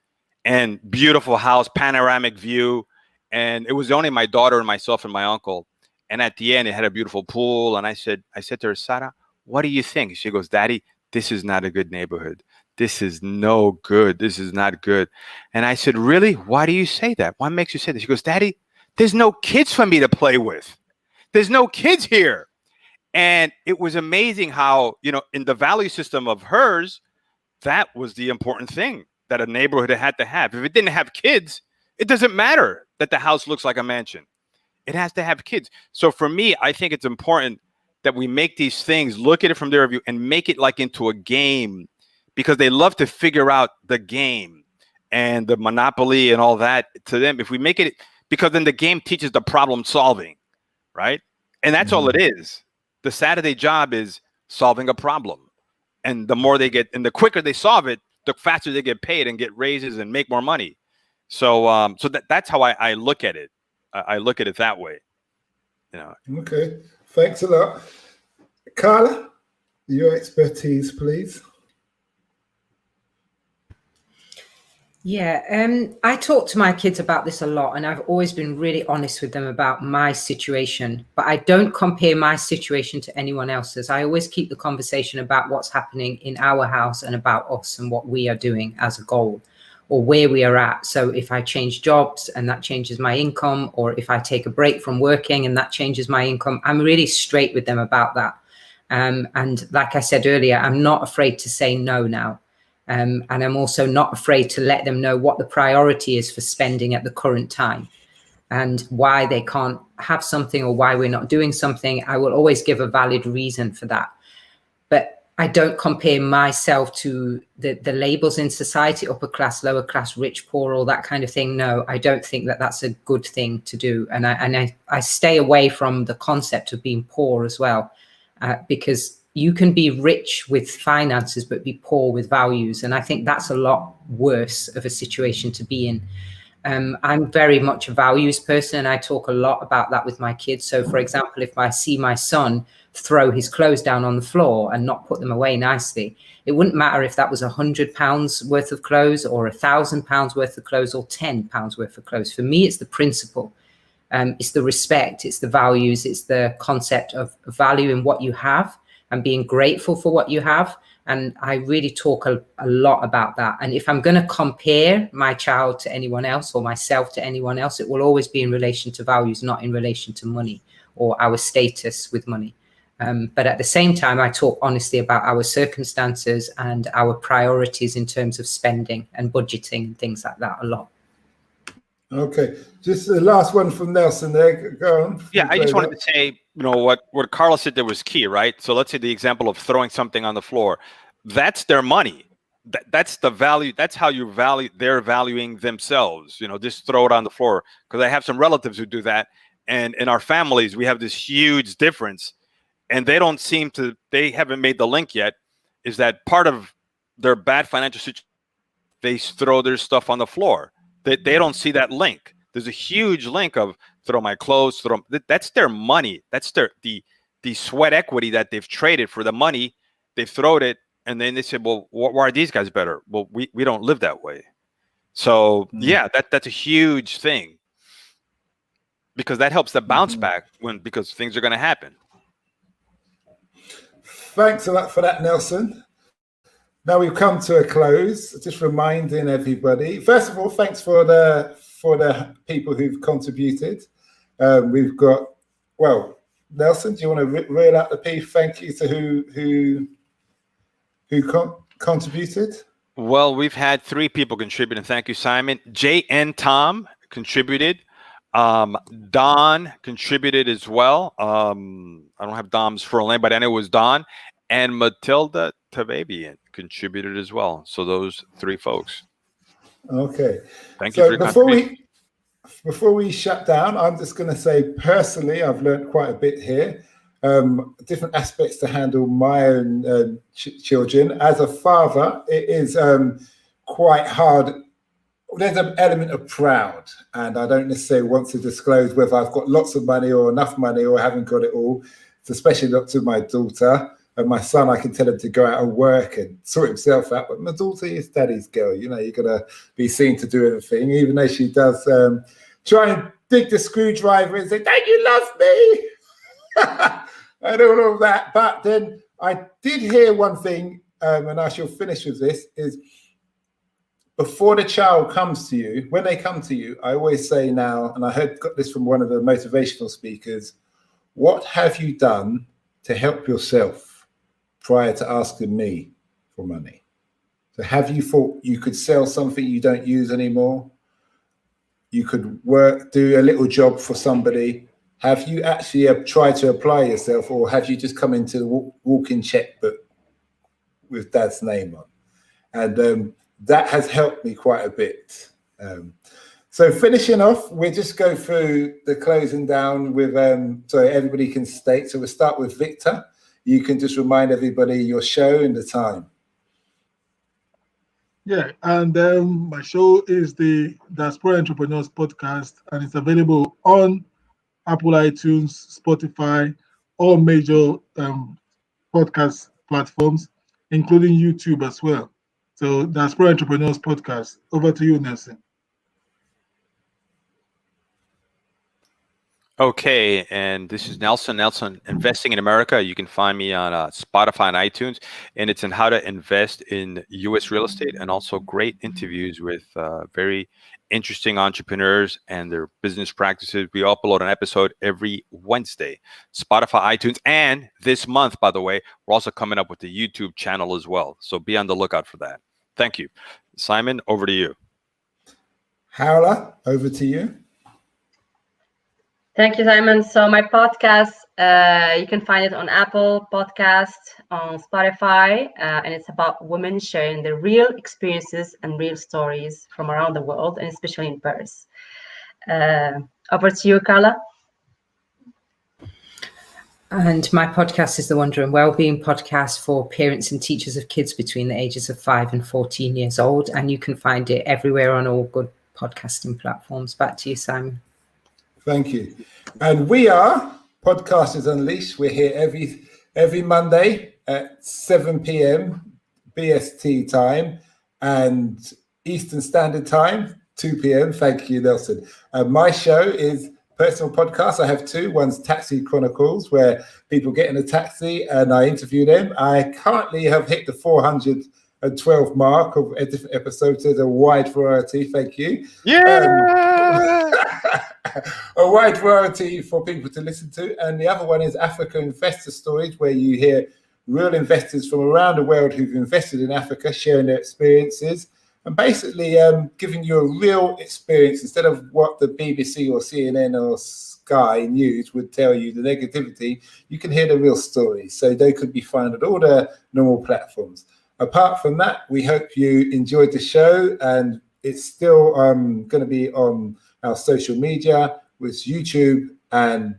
and beautiful house, panoramic view. And it was only my daughter and myself and my uncle. And at the end, it had a beautiful pool. And I said to her, Sarah, what do you think? She goes, Daddy, this is not a good neighborhood. This is no good. This is not good. And I said, really? Why do you say that? What makes you say that? She goes, Daddy, there's no kids for me to play with. There's no kids here. And it was amazing how, in the value system of hers, that was the important thing that a neighborhood had to have. If it didn't have kids, it doesn't matter that the house looks like a mansion. It has to have kids. So for me, I think it's important that we make these things, look at it from their view, and make it like into a game, because they love to figure out the game and the Monopoly and all that to them. If we make it, because then the game teaches the problem solving, right? And that's all it is. The Saturday job is solving a problem. And the more they get, and the quicker they solve it, the faster they get paid and get raises and make more money. So, that's how I look at it. I look at it that way. Okay, thanks a lot, Carla. Your expertise, please. Yeah, I talk to my kids about this a lot, and I've always been really honest with them about my situation, but I don't compare my situation to anyone else's. I always keep the conversation about what's happening in our house and about us and what we are doing as a goal, or where we are at. So if I change jobs and that changes my income, or if I take a break from working and that changes my income, I'm really straight with them about that. And like I said earlier, I'm not afraid to say no now. And I'm also not afraid to let them know what the priority is for spending at the current time, and why they can't have something or why we're not doing something. I will always give a valid reason for that. But I don't compare myself to the labels in society, upper class, lower class, rich, poor, all that kind of thing. No, I don't think that that's a good thing to do. And I stay away from the concept of being poor as well, because you can be rich with finances, but be poor with values. And I think that's a lot worse of a situation to be in. I'm very much a values person, and I talk a lot about that with my kids. So for example, if I see my son throw his clothes down on the floor and not put them away nicely, it wouldn't matter if that was £100 worth of clothes or £1,000 worth of clothes or £10 worth of clothes. For me, it's the principle. It's the respect, it's the values, it's the concept of valuing what you have and being grateful for what you have. And I really talk a lot about that. And if I'm going to compare my child to anyone else or myself to anyone else, it will always be in relation to values, not in relation to money or our status with money. But at the same time, I talk honestly about our circumstances and our priorities in terms of spending and budgeting and things like that a lot. Okay, just the last one from Nelson there. Go on. Yeah, I just wanted to say, what Carla said there was key, right? So let's say the example of throwing something on the floor. That's their money. That's the value. That's how you value. They're valuing themselves. Just throw it on the floor. Because I have some relatives who do that, and in our families we have this huge difference, and they don't seem to. They haven't made the link yet. Is that part of their bad financial situation? They throw their stuff on the floor. They don't see that link. There's a huge link of throw my clothes, that's their money. That's the sweat equity that they've traded for the money. They've thrown it, and then they said, well, why are these guys better? Well, we don't live that way. So yeah, that's a huge thing, because that helps the bounce back because things are going to happen. Thanks a lot for that, Nelson. Now we've come to a close. Just reminding everybody. First of all, thanks for the people who've contributed. We've got, well, Nelson, do you want to reel out the piece? Thank you to who contributed. Well, we've had 3 people contribute, and thank you, Simon. J.N. Tom contributed. Don contributed as well. I don't have Dom's full name, but I know it was Don. And Matilda Tavabian contributed as well. So those 3 folks. Okay. Thank you for your contribution. Before we shut down, I'm just going to say personally, I've learned quite a bit here. Different aspects to handle my own children. As a father, it is quite hard. There's an element of proud, and I don't necessarily want to disclose whether I've got lots of money or enough money or haven't got it all. It's especially not to my daughter. And my son, I can tell him to go out and work and sort himself out. But my daughter is daddy's girl. You know, you're going to be seen to do everything, even though she does try and dig the screwdriver and say, don't you love me? And all of that. But then I did hear one thing, and I shall finish with this, is before the child comes to you, when they come to you, I always say now, and I got this from one of the motivational speakers, what have you done to help yourself prior to asking me for money? So have you thought you could sell something you don't use anymore? You could do a little job for somebody. Have you actually tried to apply yourself, or have you just come into the walk-in checkbook with dad's name on? And that has helped me quite a bit. So finishing off, we'll just go through the closing down with, so everybody can state. So we'll start with Victor. You can just remind everybody your show and the time. Yeah, and my show is the Diaspora Entrepreneurs Podcast, and it's available on Apple iTunes, Spotify, all major podcast platforms, including YouTube as well. So Diaspora Entrepreneurs Podcast. Over to you, Nelson. Okay, and this is Nelson Investing in America. You can find me on Spotify and iTunes, and it's in how to invest in U.S. real estate, and also great interviews with very interesting entrepreneurs and their business practices. We upload an episode every Wednesday, Spotify, iTunes, and this month, by the way, we're also coming up with the YouTube channel as well. So be on the lookout for that. Thank you. Simon, over to you. Howla, over to you. Thank you, Simon. So my podcast, you can find it on Apple Podcast, on Spotify, and it's about women sharing their real experiences and real stories from around the world, and especially in Paris. Over to you, Carla. And my podcast is the Wonder and Wellbeing podcast for parents and teachers of kids between the ages of 5 and 14 years old. And you can find it everywhere on all good podcasting platforms. Back to you, Simon. Thank you. And we are Podcasters Unleashed. We're here every Monday at 7 p.m. BST time and Eastern Standard Time, 2 p.m. Thank you, Nelson. My show is personal podcast. I have 2. One's Taxi Chronicles, where people get in a taxi and I interview them. I currently have hit the 412 mark of different episodes. There's a wide variety. Thank you. Yeah. A wide variety for people to listen to. And the other one is Africa Investor Stories, where you hear real investors from around the world who've invested in Africa sharing their experiences and basically giving you a real experience instead of what the BBC or CNN or Sky News would tell you, the negativity. You can hear the real stories. So they could be found at all the normal platforms. Apart from that, we hope you enjoyed the show, and it's still going to be on our social media with YouTube and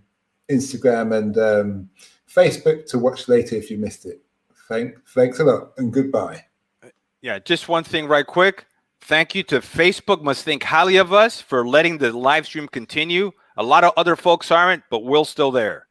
Instagram and Facebook to watch later if you missed it. Thanks a lot and goodbye. Yeah, just one thing right quick. Thank you to Facebook. Must think highly of us for letting the live stream continue. A lot of other folks aren't, but we're still there.